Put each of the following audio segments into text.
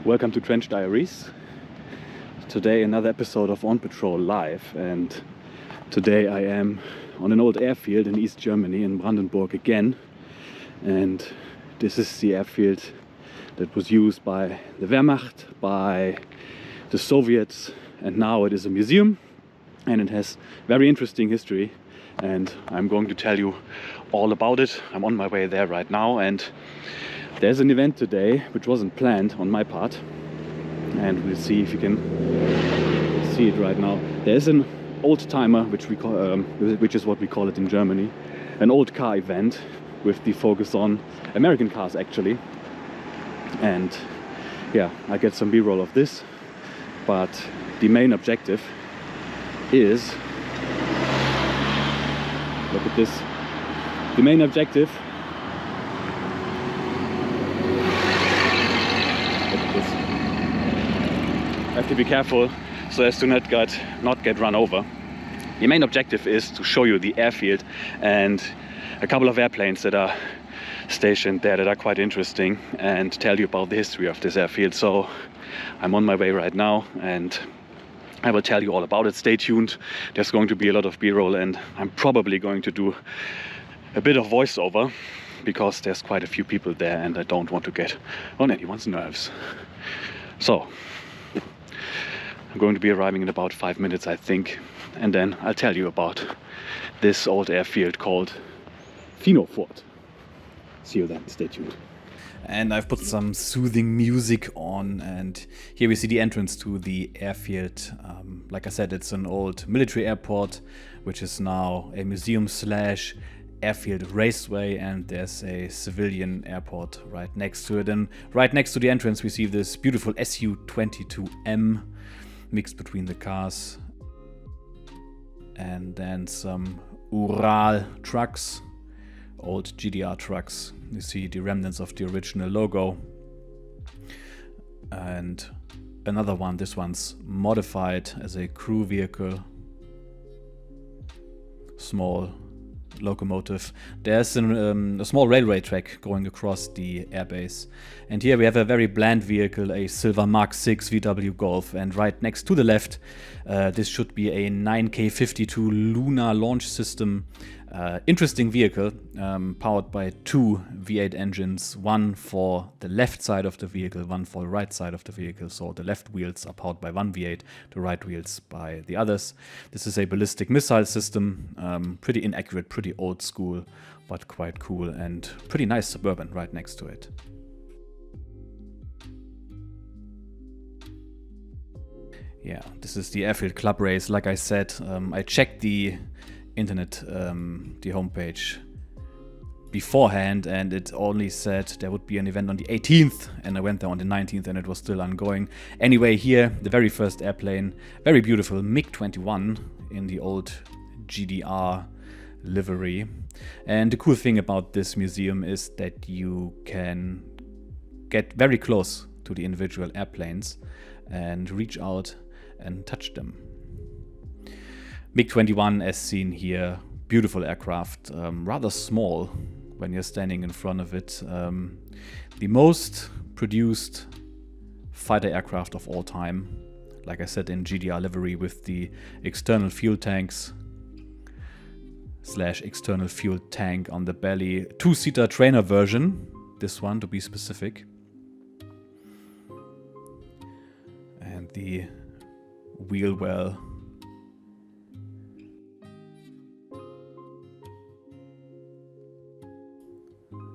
Welcome to Trench Diaries. Today another episode of On Patrol Live, and today I am on an old airfield in East Germany, in Brandenburg again. And this is the airfield that was used by the Wehrmacht, by the Soviets, and now it is a museum and it has very interesting history, and I'm going to tell you all about it. I'm on my way there right now, and there's an event today which wasn't planned on my part, and we'll see if you can see it right now. There's an old timer, which is what we call it in Germany, an old car event with the focus on American cars actually. And yeah, I get some B-roll of this, but the main objective is, look at this, the main objective, look at this. I have to be careful so as to not get run over. The main objective is to show you the airfield and a couple of airplanes that are stationed there that are quite interesting, and tell you about the history of this airfield. So I'm on my way right now and I will tell you all about it. Stay tuned. There's going to be a lot of B-roll, and I'm probably going to do a bit of voiceover because there's quite a few people there and I don't want to get on anyone's nerves. So I'm going to be arriving in about 5 minutes, I think, and then I'll tell you about this old airfield called Finowfurt. See you then, stay tuned. And I've put some soothing music on, and here we see the entrance to the airfield. Like I said, it's an old military airport, which is now a museum / airfield raceway, and there's a civilian airport right next to it. And right next to the entrance we see this beautiful Su-22M mixed between the cars, and then some Ural trucks, old GDR trucks. You see the remnants of the original logo, and another one, this one's modified as a crew vehicle, small locomotive. There's a small railway track going across the airbase, and here we have a very bland vehicle, a silver Mark 6 VW Golf, and right next to the left this should be a 9K52 lunar launch system. Interesting vehicle, powered by two V8 engines, one for the left side of the vehicle, one for the right side of the vehicle. So the left wheels are powered by one V8, the right wheels by the others. This is a ballistic missile system, pretty inaccurate, pretty old school, but quite cool, and pretty nice Suburban right next to it. Yeah, this is the airfield club race. Like I said, I checked the internet, the homepage beforehand, and it only said there would be an event on the 18th, and I went there on the 19th and it was still ongoing. Anyway, here the very first airplane, very beautiful MiG-21 in the old GDR livery. And the cool thing about this museum is that you can get very close to the individual airplanes and reach out and touch them. MiG-21, as seen here, beautiful aircraft, rather small when you're standing in front of it. The most produced fighter aircraft of all time, like I said, in GDR livery with the external fuel tanks / external fuel tank on the belly. Two-seater trainer version, this one to be specific. And the wheel well.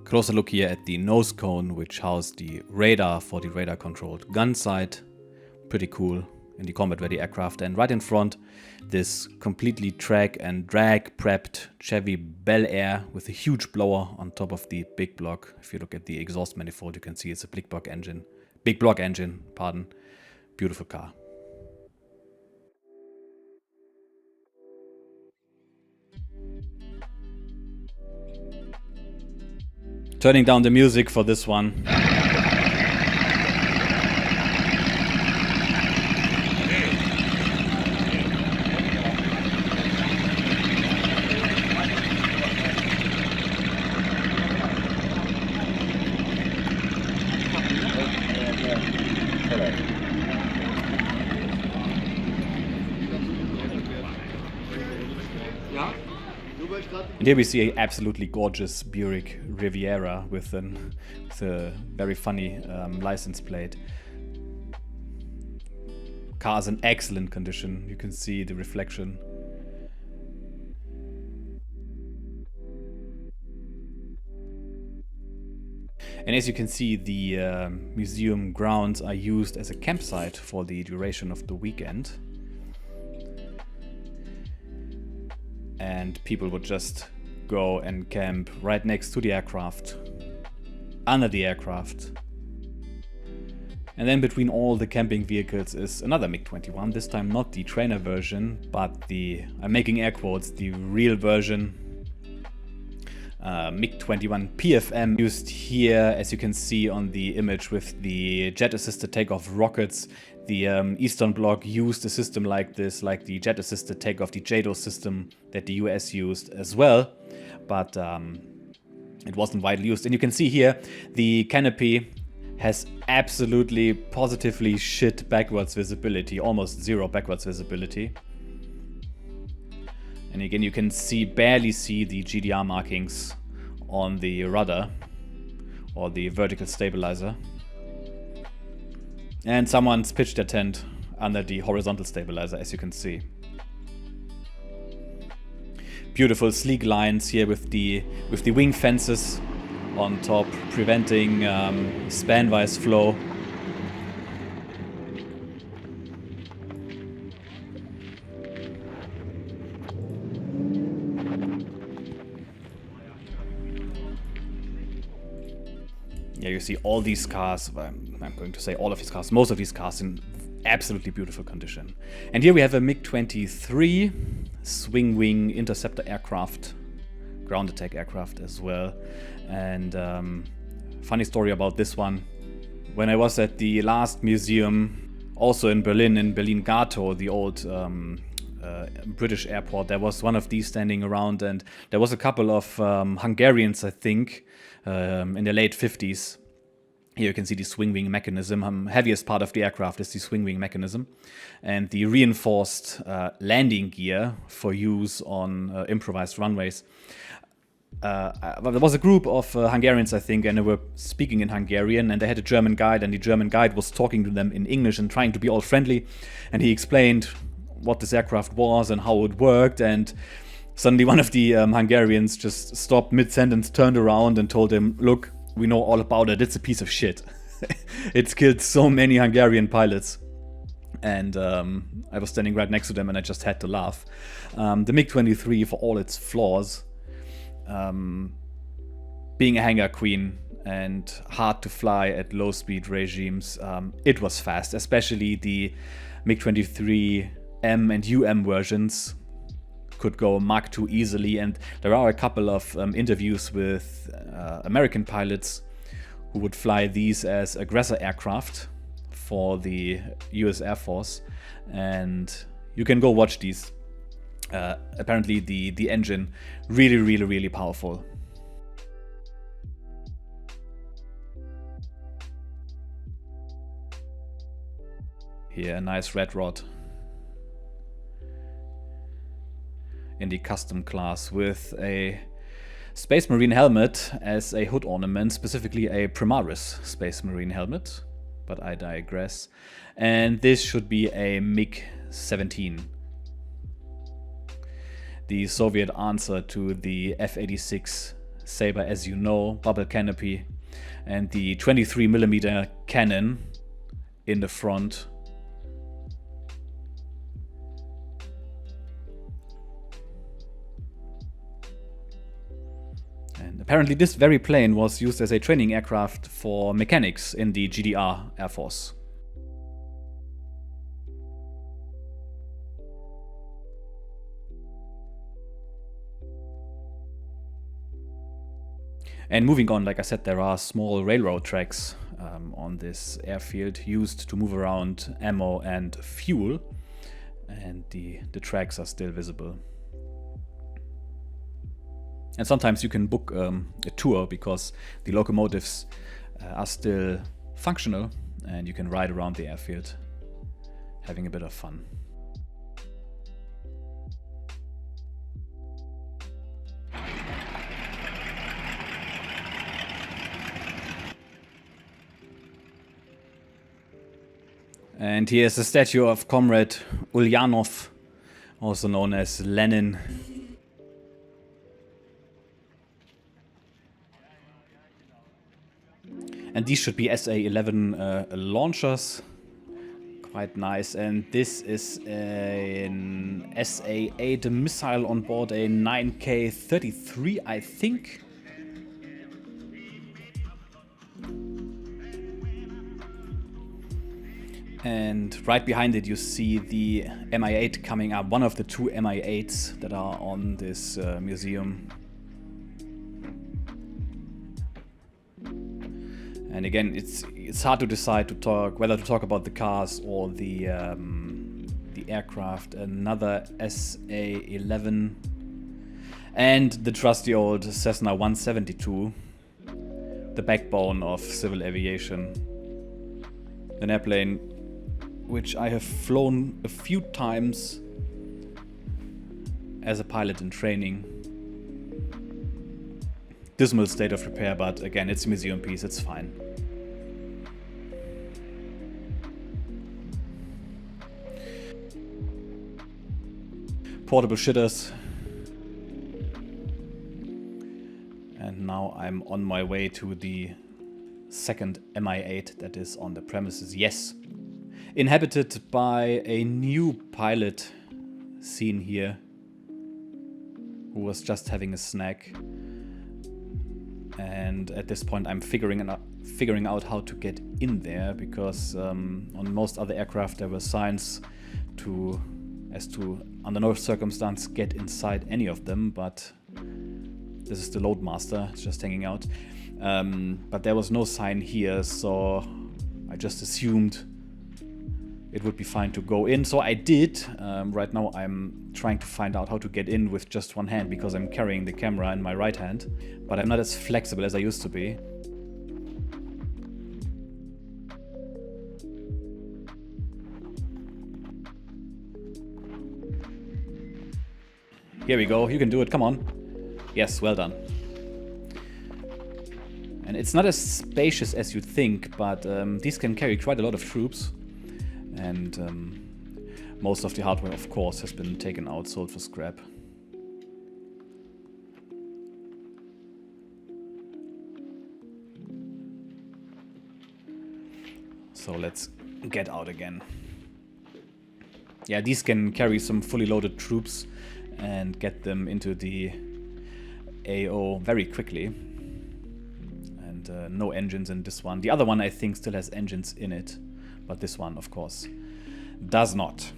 Closer look here at the nose cone, which housed the radar for the radar-controlled gun sight. Pretty cool in the combat-ready aircraft. And right in front, this completely track and drag prepped Chevy Bel Air with a huge blower on top of the big block. If you look at the exhaust manifold, you can see it's a big block engine. Beautiful car. Turning down the music for this one. And here we see an absolutely gorgeous Buick Riviera with a very funny license plate. Car's in excellent condition. You can see the reflection. And as you can see, the museum grounds are used as a campsite for the duration of the weekend. And people would just go and camp right next to the aircraft, under the aircraft. And then between all the camping vehicles is another MiG-21, this time not the trainer version, but the, I'm making air quotes, the real version. MiG-21 PFM used here, as you can see on the image, with the jet-assisted takeoff rockets. The Eastern Bloc used a system like this, like the jet-assisted takeoff, the JATO system that the US used as well, but it wasn't widely used. And you can see here the canopy has absolutely positively shit backwards visibility, almost zero backwards visibility. And again, you can barely see the GDR markings on the rudder or the vertical stabilizer. And someone's pitched their tent under the horizontal stabilizer, as you can see. Beautiful sleek lines here with the wing fences on top, preventing span-wise flow. Yeah, you see all these cars, I'm going to say all of these cars, most of these cars in absolutely beautiful condition. And here we have a MiG-23 swing wing interceptor aircraft, ground attack aircraft as well. And funny story about this one. When I was at the last museum, also in Berlin Gato, the old British airport, there was one of these standing around, and there was a couple of Hungarians, I think, in the late 50s. Here you can see the swing wing mechanism. Heaviest part of the aircraft is the swing wing mechanism, and the reinforced landing gear for use on improvised runways. There was a group of Hungarians, I think, and they were speaking in Hungarian, and they had a German guide, and the German guide was talking to them in English and trying to be all friendly, and he explained what this aircraft was and how it worked, and suddenly one of the Hungarians just stopped mid-sentence, turned around and told him, "Look, we know all about it, it's a piece of shit." It's killed so many Hungarian pilots. And I was standing right next to them and I just had to laugh. The MiG-23, for all its flaws, being a hangar queen and hard to fly at low speed regimes, it was fast, especially the MiG-23 M and UM versions could go Mach 2 easily, and there are a couple of interviews with American pilots who would fly these as aggressor aircraft for the US Air Force, and you can go watch these. Apparently the engine really powerful. Here a nice red rod in the custom class with a Space Marine helmet as a hood ornament, specifically a Primaris Space Marine helmet, but I digress. And this should be a MiG-17, the Soviet answer to the F-86 Sabre, as you know, bubble canopy, and the 23mm cannon in the front. And apparently this very plane was used as a training aircraft for mechanics in the GDR Air Force. And moving on, like I said, there are small railroad tracks on this airfield used to move around ammo and fuel, and the tracks are still visible. And sometimes you can book a tour because the locomotives are still functional and you can ride around the airfield having a bit of fun. And here's a statue of Comrade Ulyanov, also known as Lenin. And these should be SA-11 launchers. Quite nice. And this is an SA-8 missile on board a 9K-33, I think. And right behind it you see the Mi-8 coming up, one of the two Mi-8s that are on this museum. And again, it's hard to decide whether to talk about the cars or the aircraft. Another SA-11 and the trusty old Cessna 172, the backbone of civil aviation. An airplane which I have flown a few times as a pilot in training. Dismal state of repair, but again, it's a museum piece, it's fine. Portable shitters. And now I'm on my way to the second Mi-8 that is on the premises. Yes, inhabited by a new pilot seen here who was just having a snack. And at this point I'm figuring out how to get in there, because on most other aircraft there were signs as to under no circumstance get inside any of them, but this is the Loadmaster, it's just hanging out. But there was no sign here, so I just assumed it would be fine to go in, so I did. Right now I'm trying to find out how to get in with just one hand, because I'm carrying the camera in my right hand, but I'm not as flexible as I used to be. Here we go, you can do it, come on. Yes, well done. And it's not as spacious as you'd think, but these can carry quite a lot of troops. And most of the hardware, of course, has been taken out, sold for scrap. So let's get out again. Yeah, these can carry some fully loaded troops and get them into the AO very quickly. And no engines in this one. The other one I think still has engines in it, but this one, of course, does not.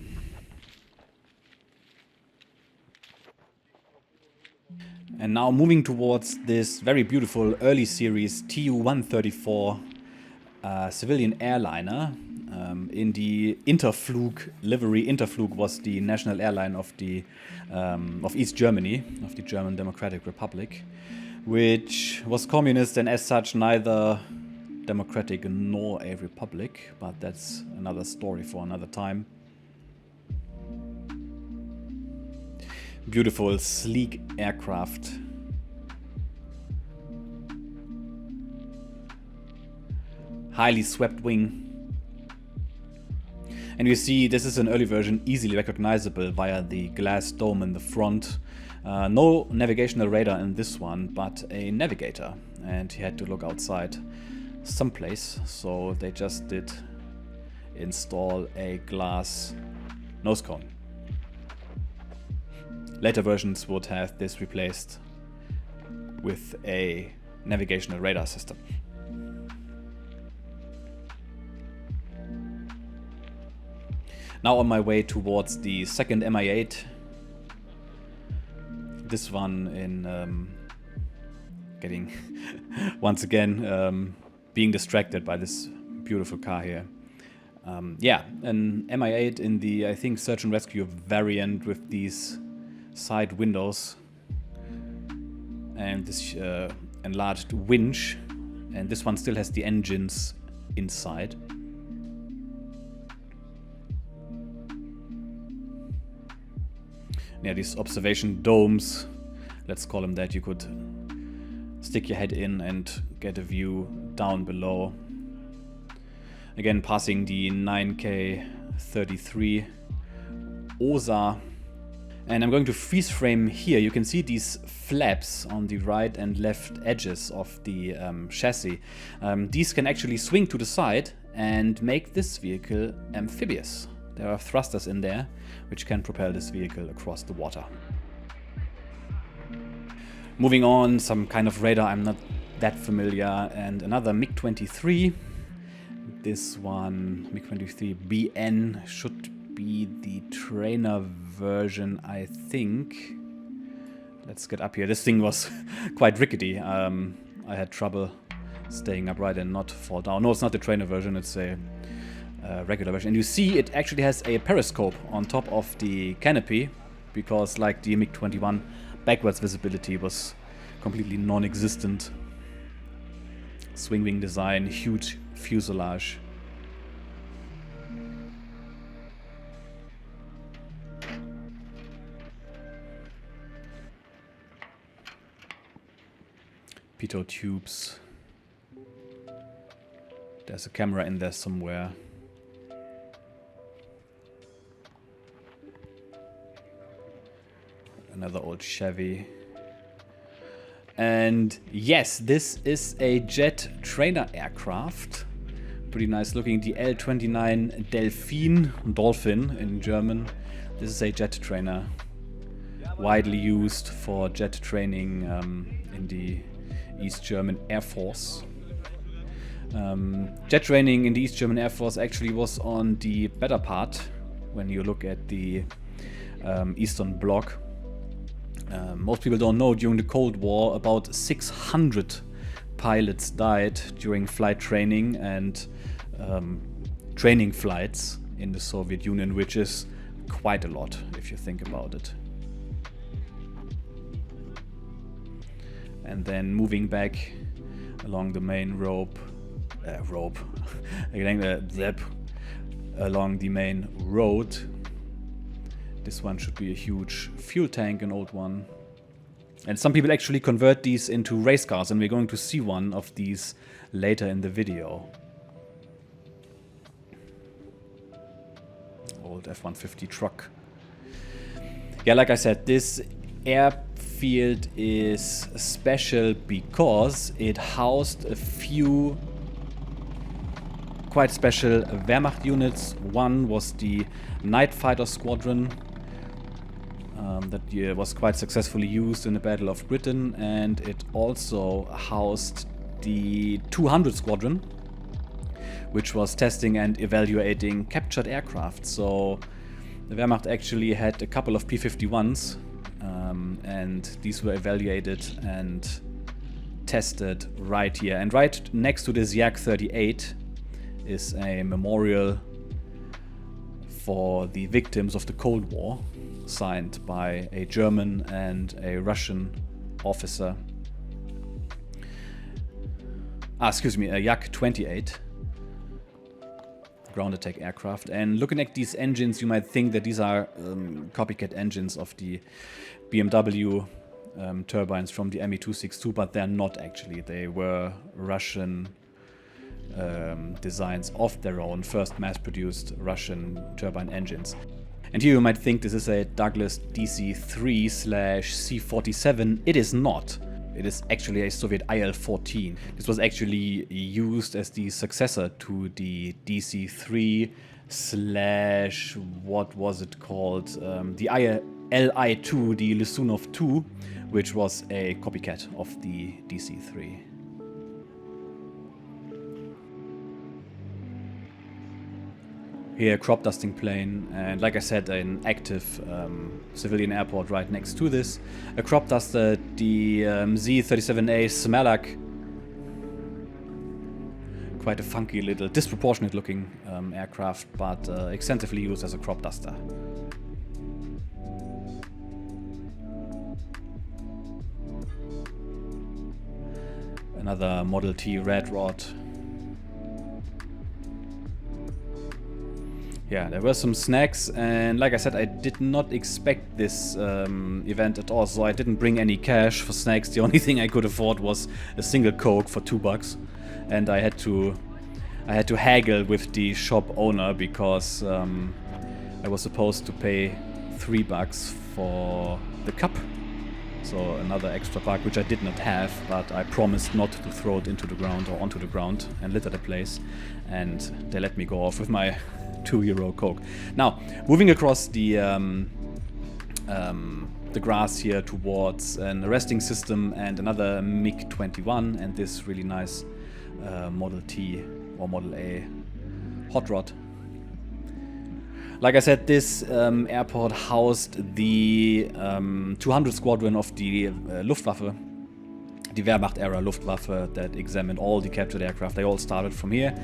And now moving towards this very beautiful early series Tu-134 civilian airliner in the Interflug livery. Interflug was the national airline of East Germany, of the German Democratic Republic, which was communist and as such neither democratic nor a republic, but that's another story for another time. Beautiful, sleek aircraft. Highly swept wing. And you see this is an early version, easily recognizable via the glass dome in the front. No navigational radar in this one, but a navigator. And he had to look outside someplace, so they just did install a glass nose cone. Later versions would have this replaced with a navigational radar system. Now on my way towards the second Mi-8. This one in getting once again being distracted by this beautiful car here. Yeah, an Mi-8 in the, I think, search and rescue variant with these side windows and this enlarged winch, and this one still has the engines inside. Yeah, these observation domes, let's call them that. You could stick your head in and get a view down below. Again, passing the 9K33 OSA. And I'm going to freeze frame here. You can see these flaps on the right and left edges of the chassis. These can actually swing to the side and make this vehicle amphibious. There are thrusters in there which can propel this vehicle across the water. Moving on, some kind of radar I'm not that familiar, and another MiG-23. This one, MiG-23 BN, should be the trainer version, I think. Let's get up here. This thing was quite rickety. I had trouble staying upright and not fall down. No, it's not the trainer version, it's a regular version. And you see it actually has a periscope on top of the canopy, because like the MiG-21, backwards visibility was completely non-existent. Swing wing design, huge fuselage. Pitot tubes. There's a camera in there somewhere. Another old Chevy. And yes, this is a jet trainer aircraft. Pretty nice looking. The L-29 Dolphin in German. This is a jet trainer. Widely used for jet training in the East German Air Force. Jet training in the East German Air Force actually was on the better part when you look at the Eastern Bloc. Most people don't know, during the Cold War about 600 pilots died during flight training and training flights in the Soviet Union, which is quite a lot if you think about it. And then moving back along the main along the main road. This one should be a huge fuel tank, an old one. And some people actually convert these into race cars, and we're going to see one of these later in the video. Old F-150 truck. Yeah, like I said, this airfield is special because it housed a few quite special Wehrmacht units. One was the Night Fighter Squadron that was quite successfully used in the Battle of Britain, and it also housed the 200 Squadron, which was testing and evaluating captured aircraft. So the Wehrmacht actually had a couple of P-51s, and these were evaluated and tested right here. And right next to this Yak-38 is a memorial for the victims of the Cold War, signed by a German and a Russian officer. A Yak-28 ground attack aircraft. And looking at these engines, you might think that these are copycat engines of the BMW turbines from the Me-262, but they're not actually. They were Russian designs of their own, first mass-produced Russian turbine engines. And here you might think this is a Douglas DC-3/C-47. It is not. It is actually a Soviet IL-14. This was actually used as the successor to the DC-3 / what was it called? The LI-2, the Lysunov 2, which was a copycat of the DC-3. Here, a crop dusting plane, and like I said, an active civilian airport right next to this. A crop duster, the Z-37A Smalak. Quite a funky little, disproportionate looking aircraft, but extensively used as a crop duster. Another Model T red rod. Yeah, there were some snacks, and like I said, I did not expect this event at all, so I didn't bring any cash for snacks. The only thing I could afford was a single Coke for $2, and I had to I had to haggle with the shop owner because I was supposed to pay $3 for the cup. So another extra buck, which I did not have, but I promised not to throw it into the ground or onto the ground and litter the place. And they let me go off with my €2 Coke. Now, moving across the grass here towards an arresting system and another MiG-21 and this really nice Model T or Model A hot rod. Like I said, this airport housed the 200 Squadron of the Luftwaffe, the Wehrmacht-era Luftwaffe that examined all the captured aircraft. They all started from here.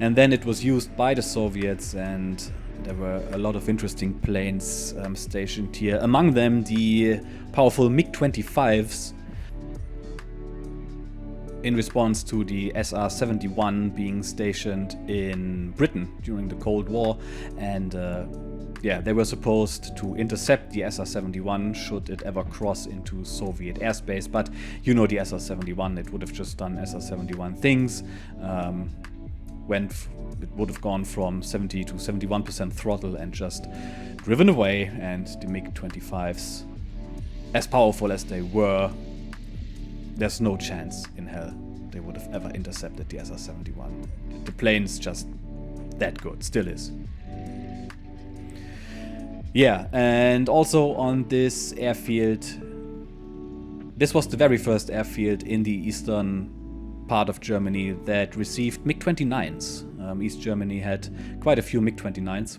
And then it was used by the Soviets, and there were a lot of interesting planes stationed here. Among them, the powerful MiG-25s, in response to the SR-71 being stationed in Britain during the Cold War. And yeah, they were supposed to intercept the SR-71 should it ever cross into Soviet airspace. But you know the SR-71, it would have just done SR-71 things. It would have gone from 70 to 71% throttle and just driven away. And the MiG-25s, as powerful as they were, there's no chance in hell they would have ever intercepted the SR-71. The plane's just that good, still is. Yeah, and also on this airfield, this was the very first airfield in the eastern part of Germany that received MiG-29s. East Germany had quite a few MiG-29s,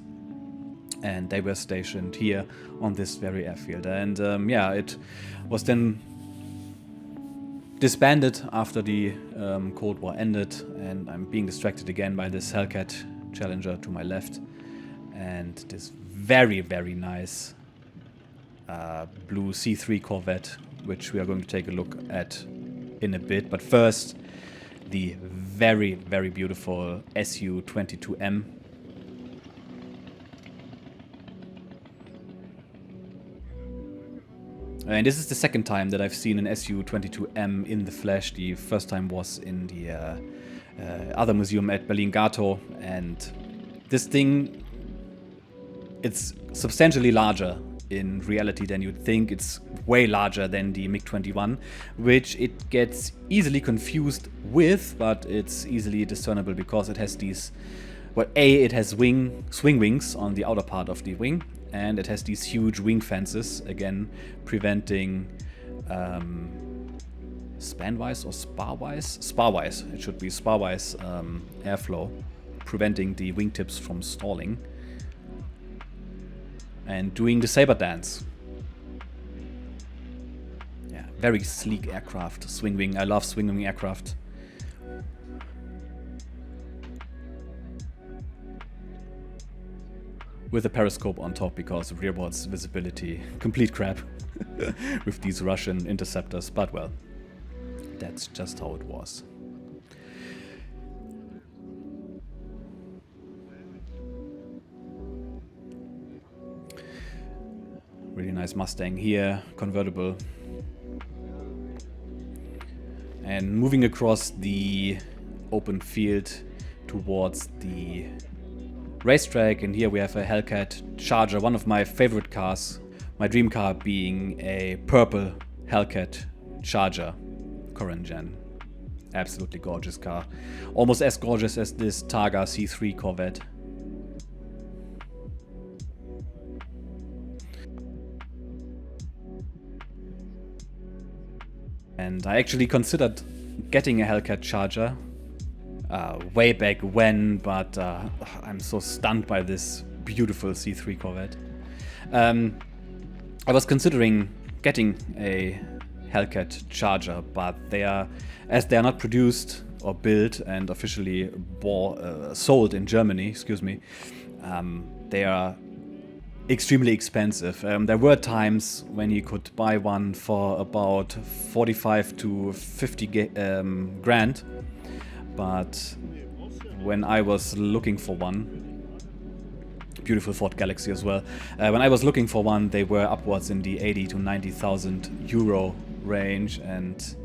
and they were stationed here on this very airfield. And yeah, it was then disbanded after the Cold War ended, and I'm being distracted again by this Hellcat Challenger to my left and this very, very nice blue C3 Corvette, which we are going to take a look at in a bit. But first, the very, very beautiful Su-22M. And this is the second time that I've seen an Su-22M in the flesh. The first time was in the other museum at Berlin-Gatow. And this thing, it's substantially larger in reality than you'd think. It's way larger than the MiG-21, which it gets easily confused with, but it's easily discernible because it has these... Well, A, it has swing wings on the outer part of the wing, and it has these huge wing fences, again, preventing spanwise or sparwise? Sparwise, it should be sparwise airflow, preventing the wingtips from stalling. And doing the saber dance. Yeah, very sleek aircraft, swing wing. I love swing wing aircraft. With a periscope on top because of rearwards visibility. Complete crap with these Russian interceptors, but well, that's just how it was. Really nice Mustang here, convertible. And moving across the open field towards the racetrack, and here we have a Hellcat Charger, one of my favorite cars. My dream car being a purple Hellcat Charger, current gen. Absolutely gorgeous car. Almost as gorgeous as this Targa C3 Corvette. And I actually considered getting a Hellcat Charger way back when, but I'm so stunned by this beautiful C3 Corvette. I was considering getting a Hellcat Charger, but as they are not produced or built and officially sold in Germany, excuse me, they are extremely expensive. There were times when you could buy one for about 45 to 50 grand, but when I was looking for one, beautiful Ford Galaxy as well, when I was looking for one, they were upwards in the 80 to 90,000 euro range, and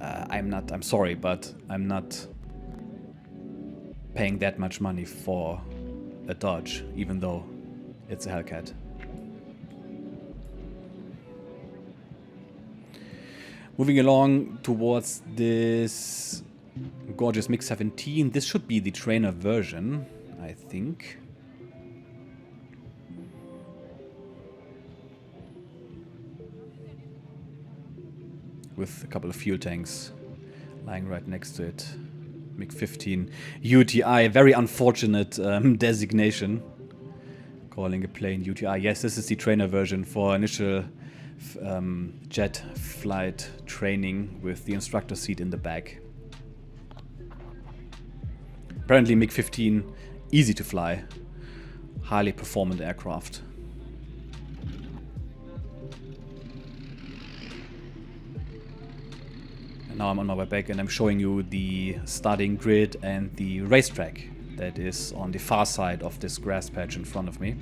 I'm sorry, but I'm not paying that much money for a Dodge, even though it's a Hellcat. Moving along towards this gorgeous MiG-17. This should be the trainer version, I think. With a couple of fuel tanks lying right next to it. MiG-15 UTI, very unfortunate designation. Calling a plane UTI. Yes, this is the trainer version for initial jet flight training with the instructor seat in the back. Apparently MiG-15, easy to fly, highly performant aircraft. And now I'm on my way back and I'm showing you the starting grid and the racetrack that is on the far side of this grass patch in front of me.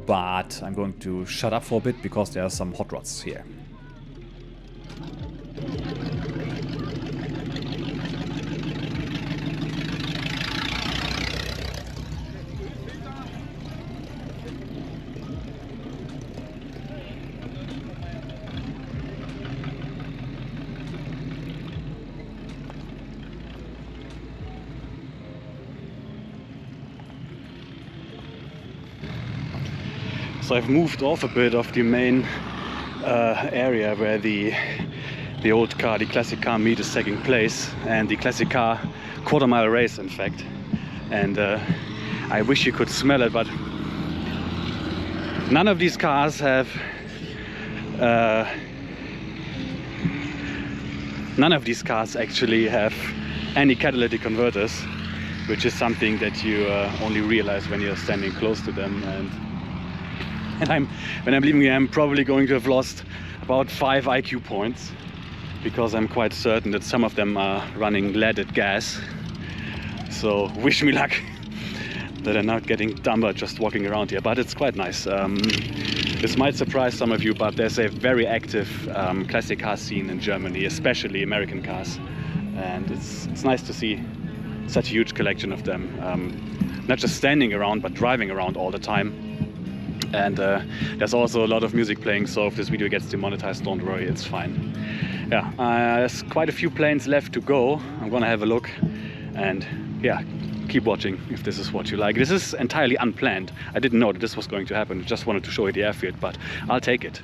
But I'm going to shut up for a bit because there are some hot rods here. So I've moved off a bit of the main area where the old car, the classic car meet is taking place, and the classic car quarter-mile race, in fact. And I wish you could smell it, but none of these cars have none of these cars actually have any catalytic converters, which is something that you only realize when you're standing close to them. And when I'm leaving here, I'm probably going to have lost about 5 IQ points, because I'm quite certain that some of them are running leaded gas. So wish me luck that I'm not getting dumber just walking around here, but it's quite nice. This might surprise some of you, but there's a very active classic car scene in Germany, especially American cars. And it's nice to see such a huge collection of them, not just standing around, but driving around all the time. And there's also a lot of music playing, so if this video gets demonetized, don't worry, it's fine. Yeah, there's quite a few planes left to go. I'm gonna have a look, and yeah, keep watching if this is what you like. This is entirely unplanned. I didn't know that this was going to happen. Just wanted to show you the airfield, but I'll take it.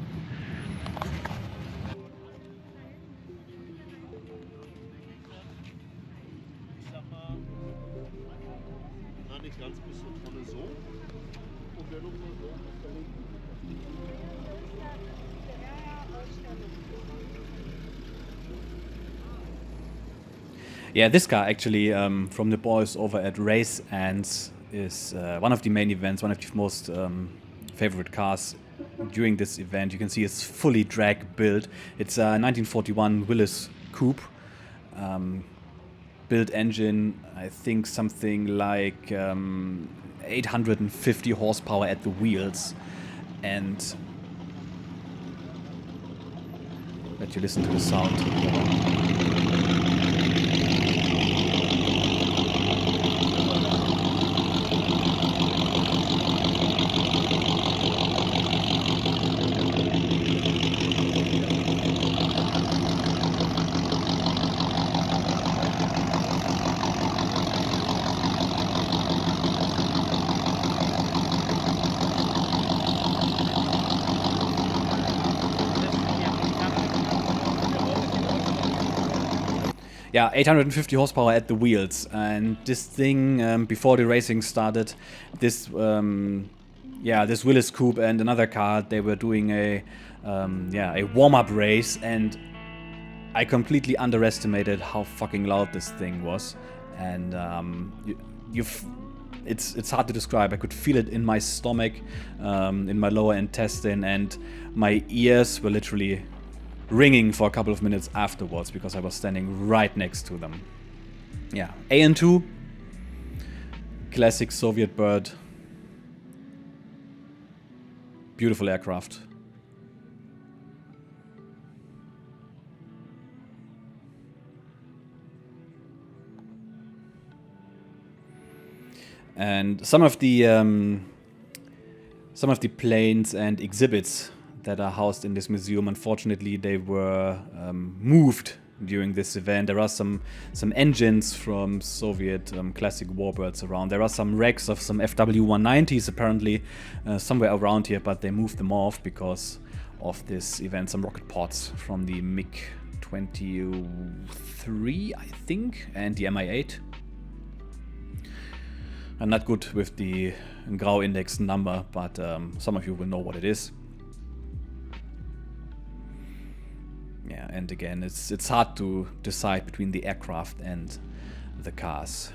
Yeah, this car actually from the boys over at Race Ants is one of the main events, one of the most favorite cars during this event. You can see it's fully drag built. It's a 1941 Willys Coupe. Built engine, I think something like 850 horsepower at the wheels. And let you listen to the sound. Yeah, 850 horsepower at the wheels, and this thing before the racing started, this this Willys Coupe and another car, they were doing a warm-up race, and I completely underestimated how fucking loud this thing was, and it's hard to describe. I could feel it in my stomach, in my lower intestine, and my ears were literally ringing for a couple of minutes afterwards because I was standing right next to them. Yeah, AN2, classic Soviet bird, beautiful aircraft. And some of the planes and exhibits that are housed in this museum, unfortunately, they were moved during this event. There are some engines from Soviet classic warbirds around. There are some wrecks of some FW-190s apparently somewhere around here, but they moved them off because of this event. Some rocket pods from the MiG-23, I think, and the Mi-8. I'm not good with the Grau index number, but some of you will know what it is. Yeah, and again, it's hard to decide between the aircraft and the cars.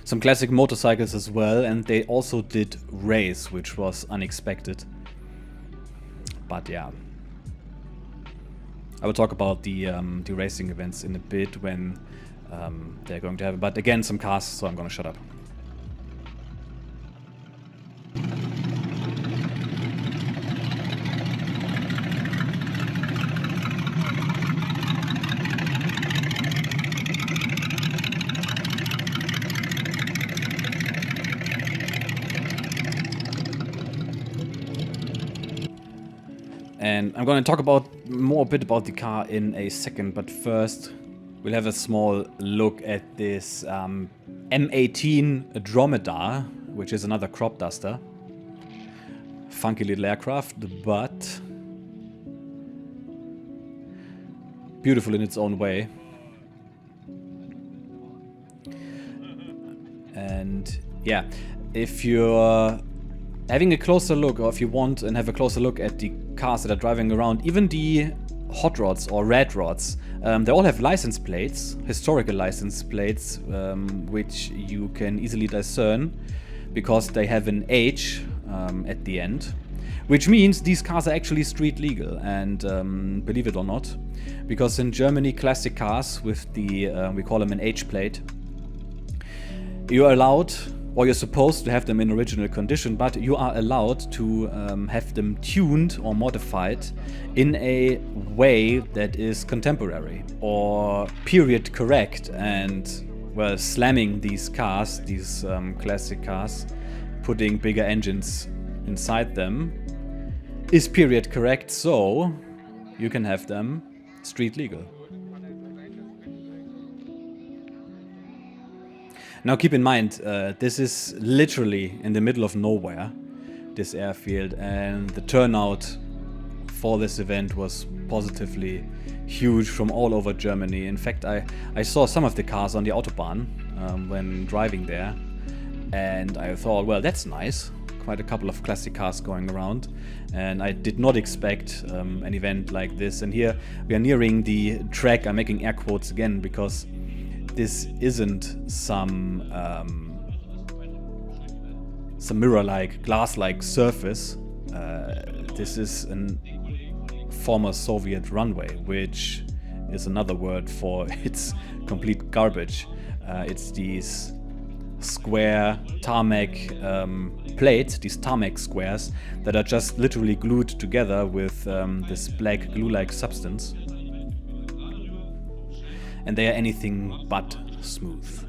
Some classic motorcycles as well, and they also did race, which was unexpected. But yeah. I will talk about the racing events in a bit when they're going to have it. But again, some cars, so I'm going to shut up. And I'm going to talk a bit about the car in a second, but first we'll have a small look at this M18 Dromedar, which is another crop duster. Funky little aircraft, but beautiful in its own way. And yeah, if you're having a closer look, or if you want and have a closer look at the cars that are driving around, even the hot rods or red rods, they all have license plates, historical license plates, which you can easily discern because they have an H at the end, which means these cars are actually street legal. And believe it or not, because in Germany, classic cars with the we call them an H plate, you're allowed, or you're supposed to have them in original condition, but you are allowed to have them tuned or modified in a way that is contemporary or period correct. And well, slamming these cars, these classic cars, putting bigger engines inside them is period correct, so you can have them street legal. Now keep in mind, this is literally in the middle of nowhere, this airfield, and the turnout for this event was positively huge from all over Germany. In fact, I saw some of the cars on the Autobahn when driving there, and I thought, well, that's nice. Quite a couple of classic cars going around, and I did not expect an event like this. And here we are nearing the track. I'm making air quotes again because this isn't some mirror-like, glass-like surface. This is a former Soviet runway, which is another word for its complete garbage. It's these square tarmac plates, these tarmac squares, that are just literally glued together with this black glue-like substance. And they are anything but smooth.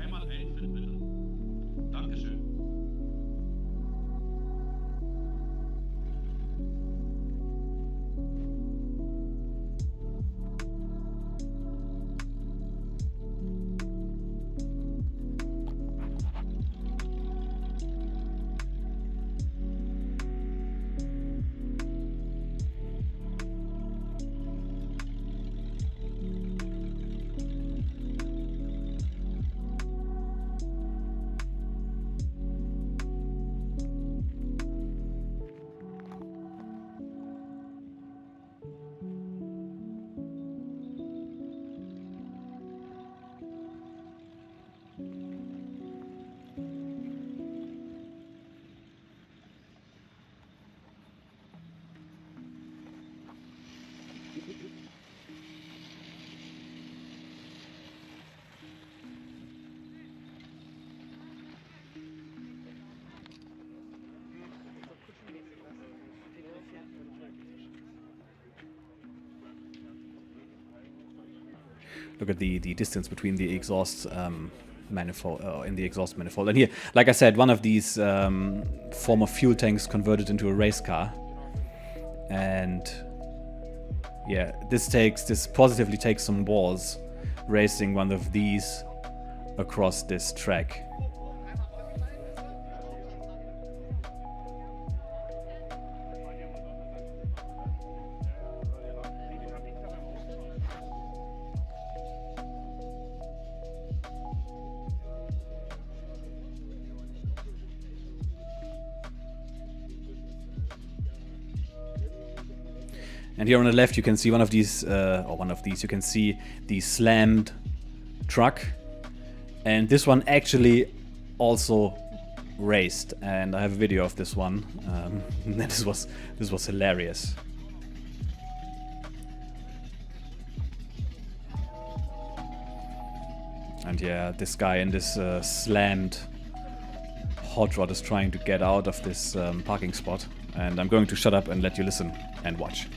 Look at the distance between the exhaust manifold, in the exhaust manifold. And here, like I said, one of these former fuel tanks converted into a race car. And yeah, this positively takes some balls, racing one of these across this track. And here on the left you can see one of these, you can see the slammed truck. And this one actually also raced, and I have a video of this one. This was hilarious. And yeah, this guy in this slammed hot rod is trying to get out of this parking spot. And I'm going to shut up and let you listen and watch.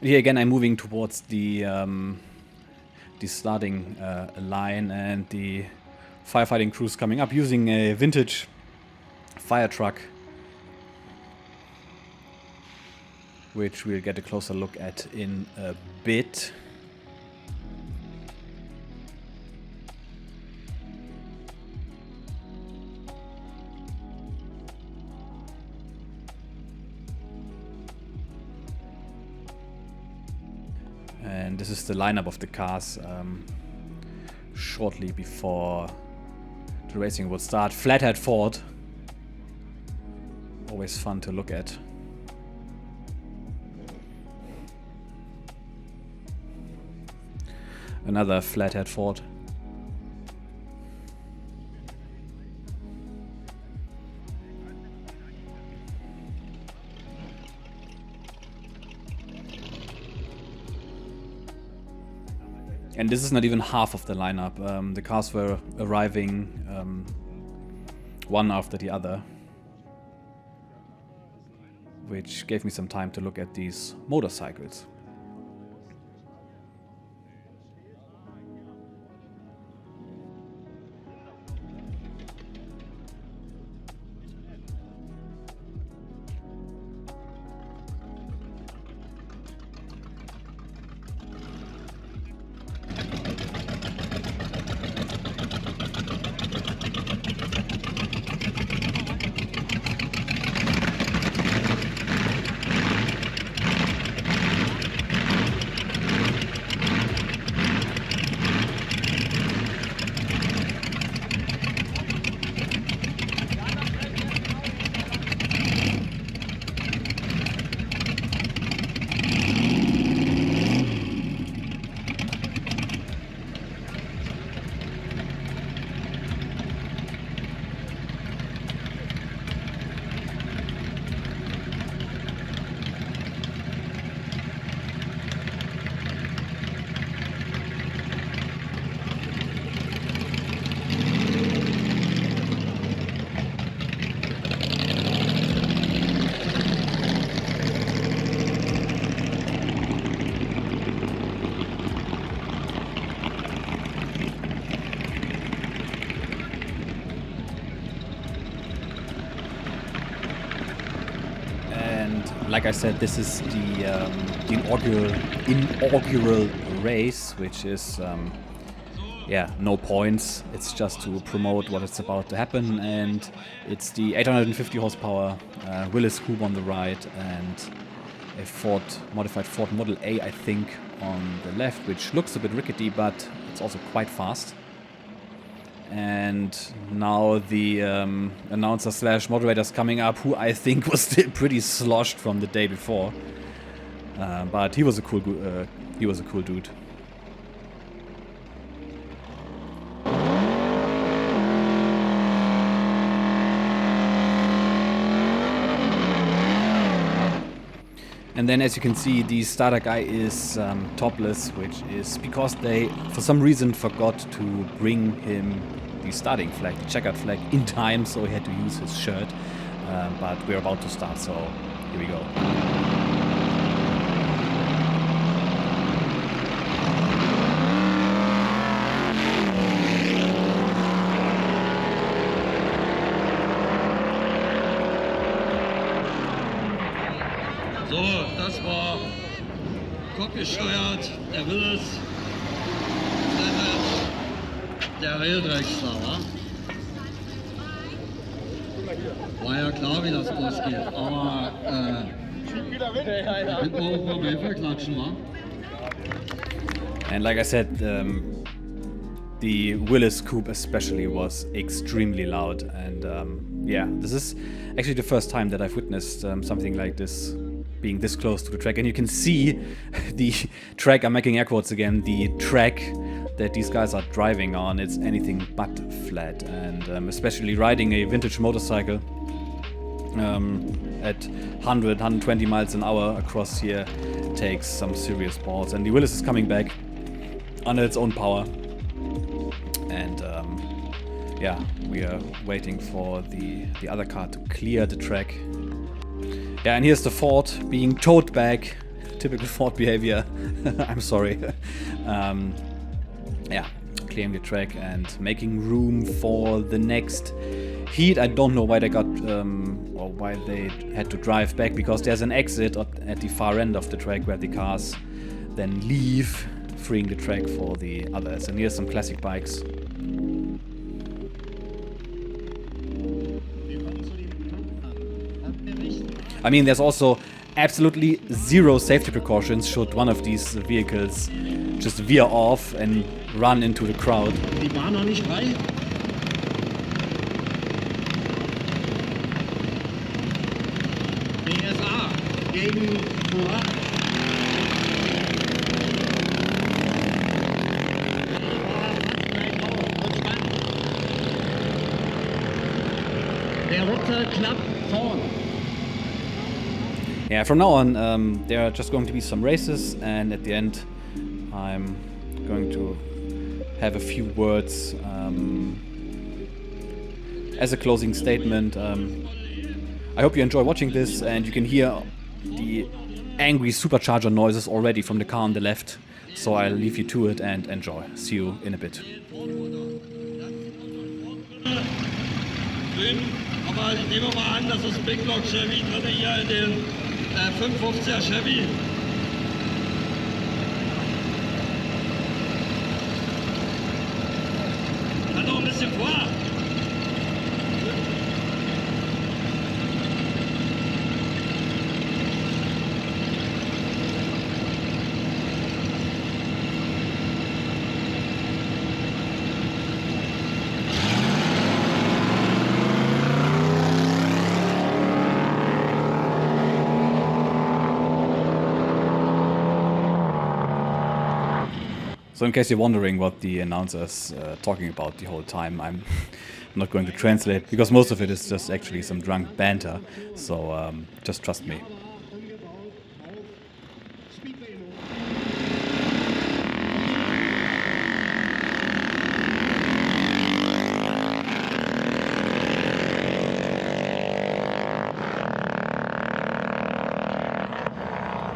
Here again, I'm moving towards the starting line, and the firefighting crews coming up using a vintage fire truck, which we'll get a closer look at in a bit. And this is the lineup of the cars shortly before the racing would start. Flathead Ford, always fun to look at. Another Flathead Ford. And this is not even half of the lineup. The cars were arriving one after the other, which gave me some time to look at these motorcycles. and like I said, this is the inaugural race, which is yeah, no points. It's just to promote what is about to happen, and it's the 850 horsepower Willis coupe on the right and a modified Ford Model A, I think, on the left, which looks a bit rickety, but it's also quite fast. And now the announcer slash moderator's coming up, who I think was still pretty sloshed from the day before, but he was a cool dude. And then, as you can see, the starter guy is topless, which is because they, for some reason, forgot to bring him the starting flag, the checkered flag, in time, so he had to use his shirt. But we're about to start, so here we go. So, das war kopfgesteuert, der Willis, der Raildrechsler, wa? War ja klar, wie das ausgeht, aber hätten wir auch mal Beifall klatschen, wa? And like I said, the Willis coupe especially was extremely loud, and yeah, this is actually the first time that I've witnessed something like this being this close to the track. And you can see the track, I'm making air quotes again, the track that these guys are driving on, it's anything but flat. And especially riding a vintage motorcycle at 100, 120 miles an hour across here takes some serious balls. And the Willis is coming back under its own power. And yeah, we are waiting for the other car to clear the track. Yeah, and here's the Ford being towed back. Typical Ford behavior. I'm sorry. Yeah, clearing the track and making room for the next heat. I don't know why they got or why they had to drive back, because there's an exit at the far end of the track where the cars then leave, freeing the track for the others. And here's some classic bikes. I mean, there's also absolutely zero safety precautions should one of these vehicles just veer off and run into the crowd. Die Bahn noch nicht frei. DSA gegen Hurra. Der Rucksack klappt vorn. Yeah, from now on, there are just going to be some races, and at the end, I'm going to have a few words as a closing statement. I hope you enjoy watching this, and you can hear the angry supercharger noises already from the car on the left, so I'll leave you to it and enjoy. See you in a bit. Aber nehmen wir mal an, das ist Big Block Chevy drin hier in den 55er Chevy. Kann noch ein bisschen vor. So in case you're wondering what the announcer's talking about the whole time, I'm not going to translate, because most of it is just actually some drunk banter, so just trust me.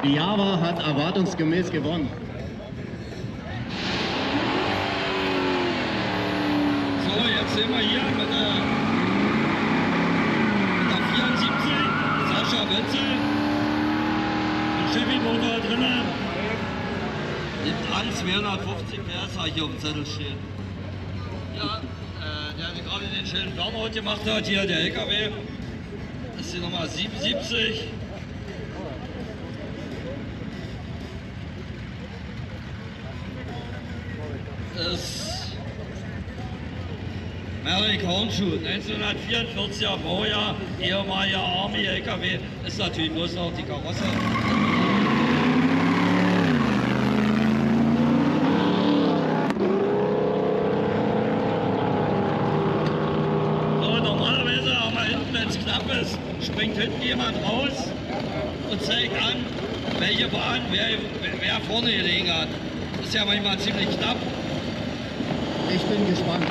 Die Java hat erwartungsgemäß gewonnen. So, jetzt sind wir hier mit der 74, Sascha Wetzel. Typi-Motor drin. Nimmt an 250 PS, habe ich hier auf dem Zettel stehen. Ja, der gerade den schönen Burnout gemacht hat, hier der LKW. Das ist die Nummer 77. Das Merrick Hornschuh, 1944er Baujahr, ehemaliger Army LKW, ist natürlich bloß noch die Karosse. So, normalerweise haben wir hinten, wenn es knapp ist, springt hinten jemand raus und zeigt an, welche Bahn wer vorne gelegen hat. Das ist ja manchmal ziemlich knapp. Ich bin gespannt.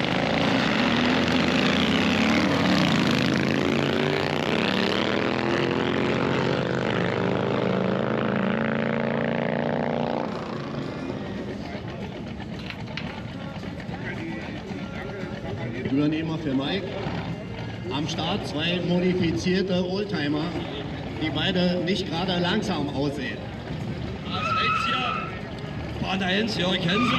Übernehmer für Mike. Am Start 2 modifizierte Oldtimer, die beide nicht gerade langsam aussehen. Das rechts hier, Bahn 1, Jörg Hensel.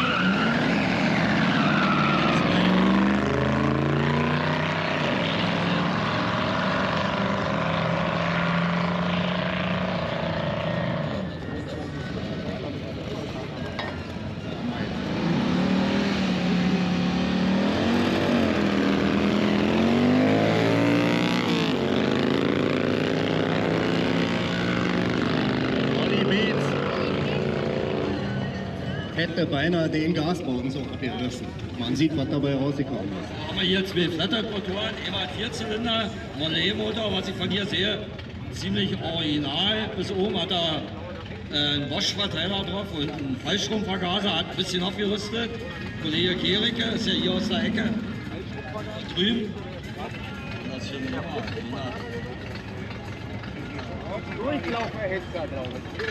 Hätte beinahe den Gasbogen so abgerissen. Man sieht, was dabei rausgekommen ist. Da haben wir hier zwei Flathead-Motoren, einmal 4-Zylinder, Monet-Motor, was ich von hier sehe, ziemlich original. Bis oben hat er einen Bosch-Verteiler drauf und einen Fallstromvergaser, hat ein bisschen aufgerüstet. Kollege Gericke ist ja hier aus der Ecke, da drüben. Das ist für eine Nummer. Durchlauferhitzer, glaube ich.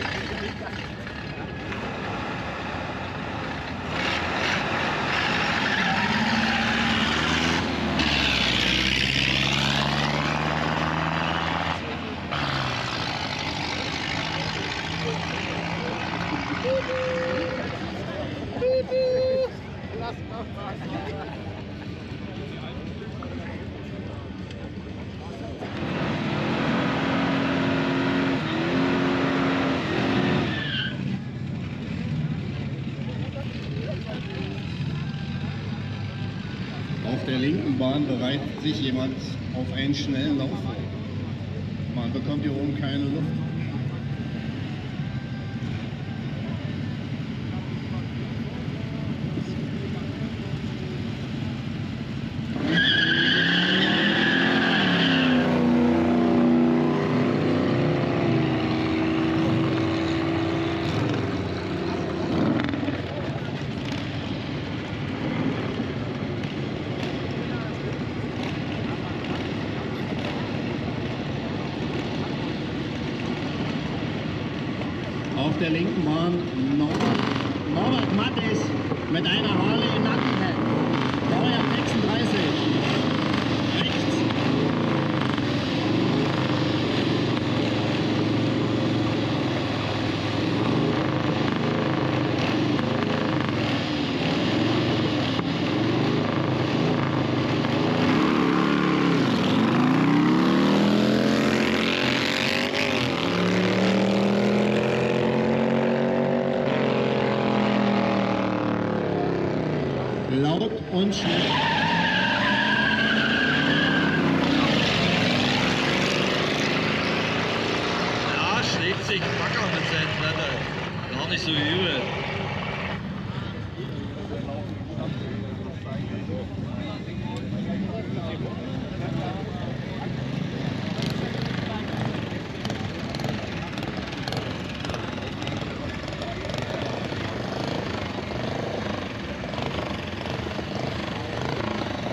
Auf der linken Bahn bereitet sich jemand auf einen schnellen Lauf vor. Man bekommt hier oben keine Luft. Auf der linken Bahn Norbert Mattis mit einer Harley in Nackenhead. Baujahr 36. Rechts. Laut und schnell. Ja, schlägt sich Backer mit seinen Blättern. Gar nicht so übel.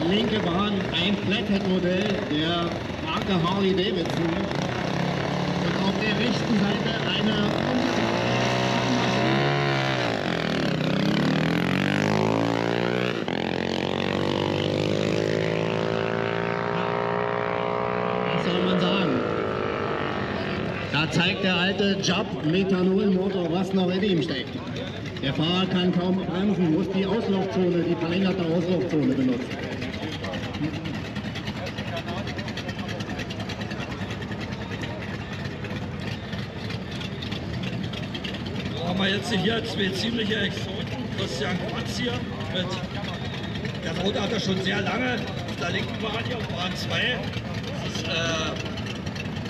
Linke Bahn, ein Flathead-Modell der Marke Harley Davidson. Und auf der rechten Seite eine was soll man sagen? Da zeigt der alte Job-Methanolmotor, was noch in ihm steckt. Der Fahrer kann kaum bremsen, muss die Auslaufzone, die verlängerte Auslaufzone benutzen. So haben wir jetzt hier zwei ziemliche Exoten. Christian Quatz hier mit, das Auto hat er schon sehr lange auf der linken Bahn hier, auf Bahn 2. Das ist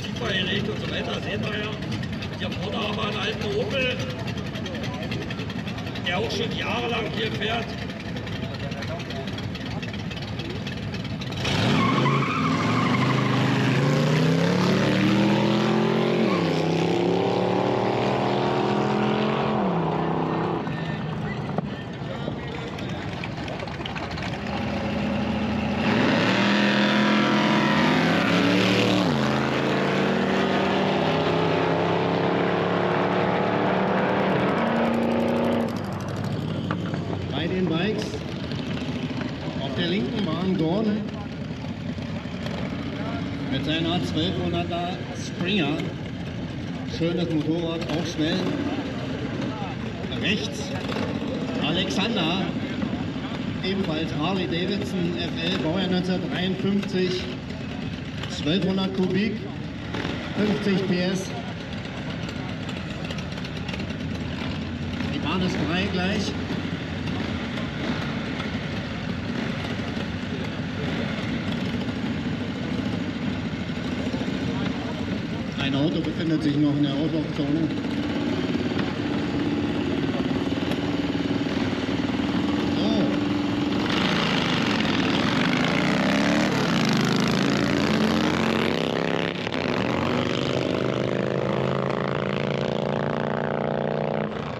tiefer gelegt und so weiter, sehen wir ja. Hier vorne haben wir einen alten Opel, der auch schon jahrelang hier fährt. Bei den Bikes auf der linken Bahn Gordon mit seiner 1200er Springer. Schönes Motorrad, auch schnell. Rechts Alexander, ebenfalls Harley Davidson FL, Baujahr 1953, 1200 Kubik, 50 PS. Die Bahn ist frei gleich. Ein Auto befindet sich noch in der Auslaufzone. Oh.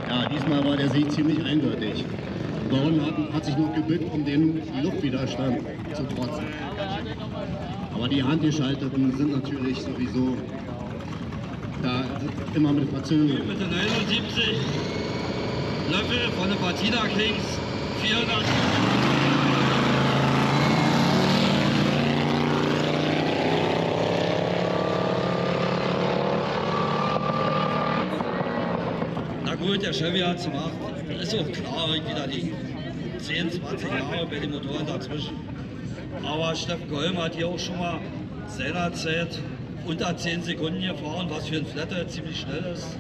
Ja, diesmal war der Sieg ziemlich eindeutig. Gordon hat sich noch gebückt, um dem Luftwiderstand zu trotzen. Aber die Handgeschalteten sind natürlich sowieso da immer mit Verzögerung. Mit der 79 Löffel von der Patina Kings 400. Na gut, der Chevy hat es gemacht. Ist auch klar, irgendwie da liegen 10, 20 Jahre bei den Motoren dazwischen. Aber Steffen Golm hat hier auch schon mal seinerzeit unter 10 Sekunden gefahren, was für ein Flatter ziemlich schnell ist.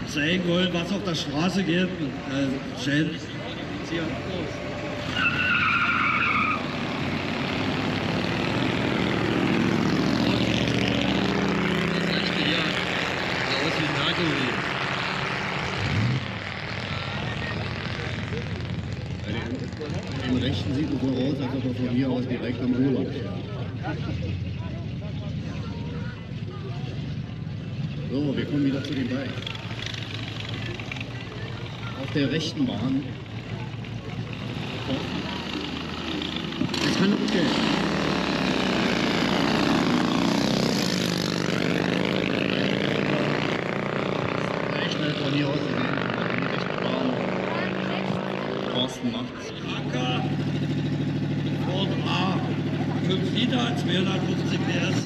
Zeigen wollen, was auf der Straße geht. Schäden. Im Rechten sieht es so aus, als ob er von hier aus direkt am Urlaub fährt. So, wir kommen wieder zu den Bikes. Auf der rechten Bahn. Es kann gut gehen. Sehr schnell von hier aus gesehen. Die rechte Bahn. Thorsten macht's. Anker, Ford A, 5 Liter, 250 PS.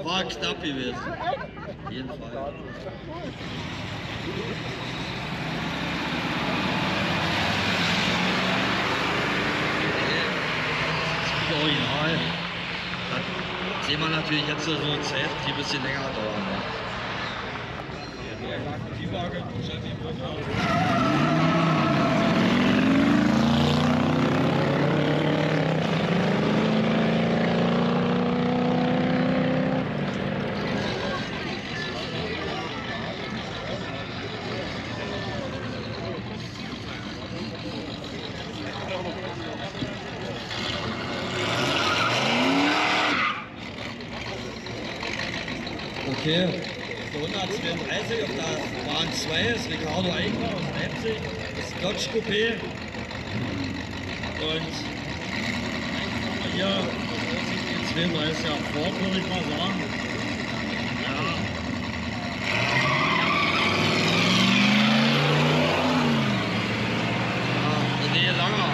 War knapp gewesen. Auf jeden Fall. Das Original. Das sehen wir natürlich jetzt so Zeit, die ein bisschen länger dauern. Die Waage, Okay, der 132 auf der Bahn 2 ist Ricardo Eigner aus Leipzig, das Dodge Coupé. Und hier, die 32 ja Ford, würde ich mal sagen. Ja. René Langer.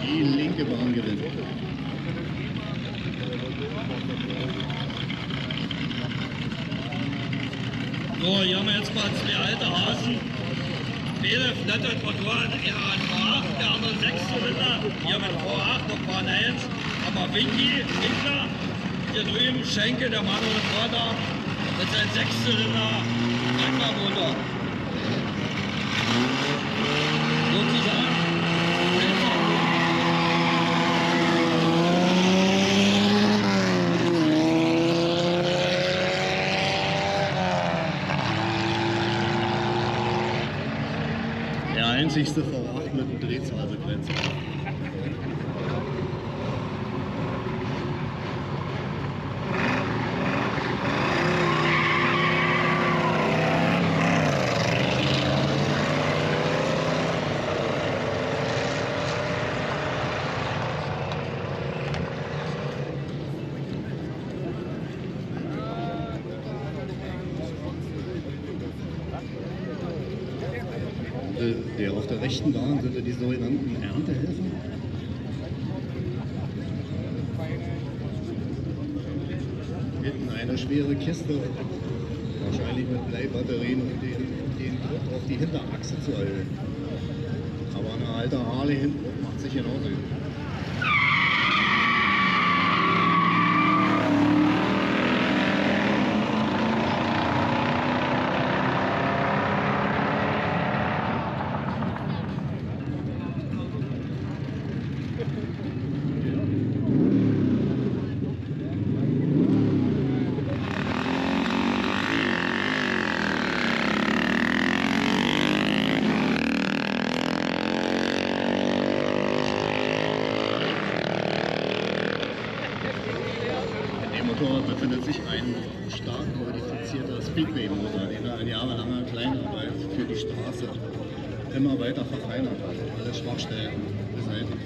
Die linke Bahn gewinnt. So, hier haben wir jetzt mal zwei alte Hasen. Beide nette Motoren, einer an V8, der andere 6-Zylinder. Hier mit V8 auf Bahn 1. Aber Winky, Winkler, hier drüben Schenke, der Mann ohne Vater, mit seinem 6-Zylinder Magma-Motor. Sozusagen. Der einzigste V8 mit einem Drehzahlbegrenzer. Der auf der rechten Bahn sind die sogenannten Erntehelfer. Hinten eine schwere Kiste, wahrscheinlich mit Bleibatterien, um den Druck auf die Hinterachse zu erhöhen. Aber eine alte Harley hinten macht sich genauso. Motor befindet sich ein stark modifizierter Speedway-Motor, den er in jahrelanger Kleinarbeit für die Straße immer weiter verfeinert hat, alle Schwachstellen beseitigt.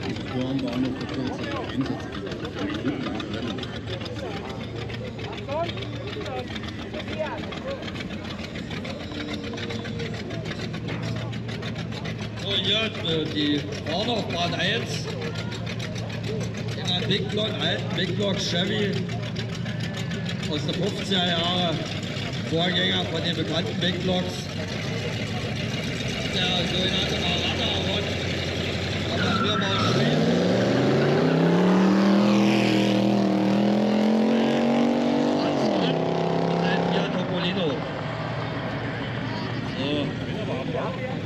Die Motoren waren nur für kurze Einsätze gedacht, für minutenlange Rennen. So, hier die Order auf Bahn 1. Ein Big Block, alten Big Block Chevy aus den 50er Jahren, Vorgänger von den bekannten Big Blocks. Der sogenannte Marata-Rod, aber früher mal Schweden. Ein Fiat Topolino. So,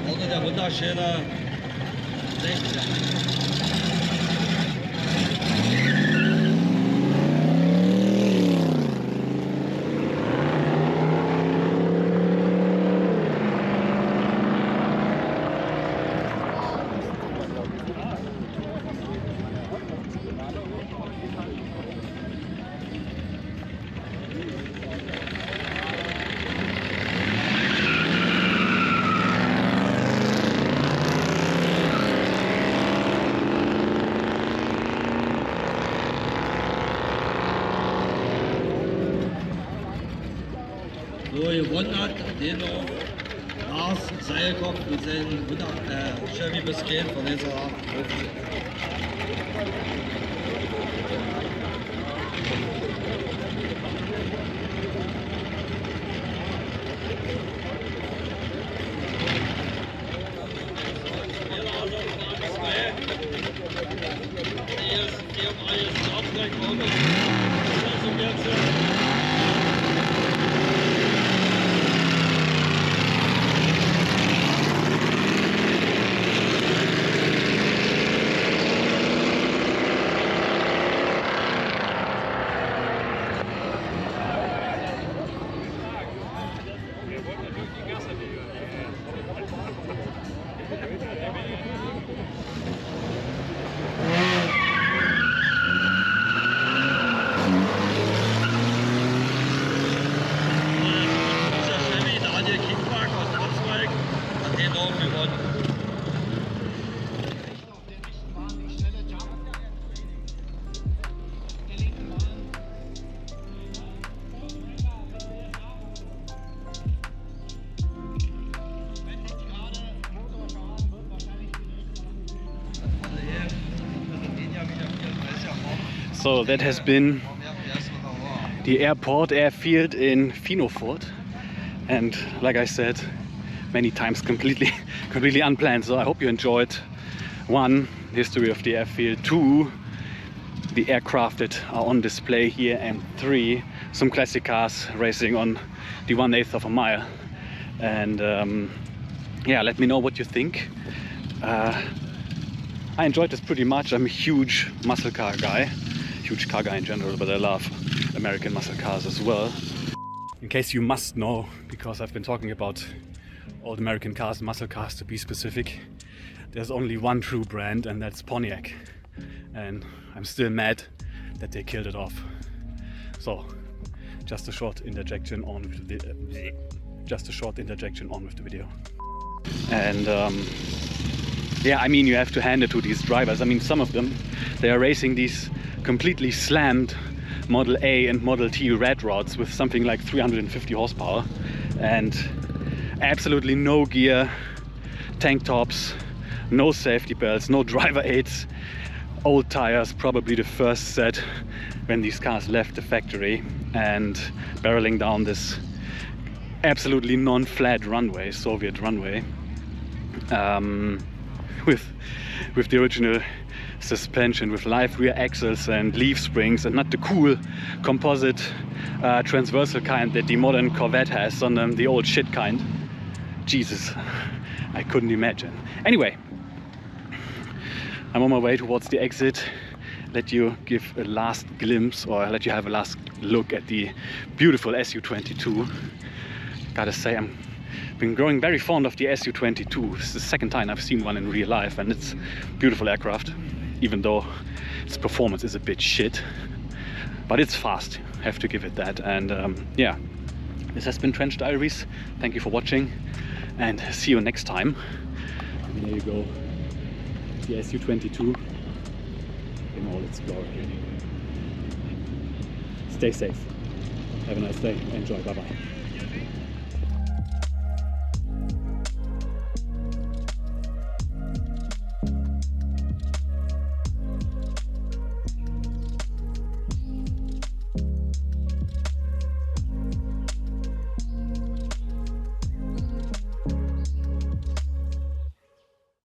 also der wunderschöne 60er. So gewonnen hat, den noch Lars Seilkopf mit seinem Chevy Biscayne von 1958. So that has been the airfield in Finowfurt, and like I said many times, completely unplanned. So I hope you enjoyed. 1, history of the airfield. 2, the aircraft that are on display here, and 3, some classic cars racing on the 1/8 of a mile. And yeah, let me know what you think. I enjoyed this pretty much. I'm a huge muscle car guy, huge car guy in general, but I love American muscle cars as well. In case you must know, because I've been talking about old American cars, muscle cars to be specific, there's only one true brand, and that's Pontiac. And I'm still mad that they killed it off. So, just a short interjection on with the video. And yeah, I mean, you have to hand it to these drivers. I mean, some of them, they are racing these completely slammed Model A and Model T red rods with something like 350 horsepower and absolutely no gear, tank tops, no safety belts, no driver aids, old tires, probably the first set when these cars left the factory, and barreling down this absolutely non-flat runway, Soviet runway, with the original suspension, with live rear axles and leaf springs, and not the cool composite transversal kind that the modern Corvette has, on the old shit kind. Jesus, I couldn't imagine. Anyway, I'm on my way towards the exit. Let you give a last glimpse, or let you have a last look at the beautiful Su-22. Gotta say, I've been growing very fond of the Su-22. This is the second time I've seen one in real life, and it's a beautiful aircraft, even though its performance is a bit shit. But it's fast, have to give it that. And yeah, this has been Trench Diaries. Thank you for watching, and see you next time. And there you go, the Su-22 in all its glory. Stay safe. Have a nice day. Enjoy. Bye bye.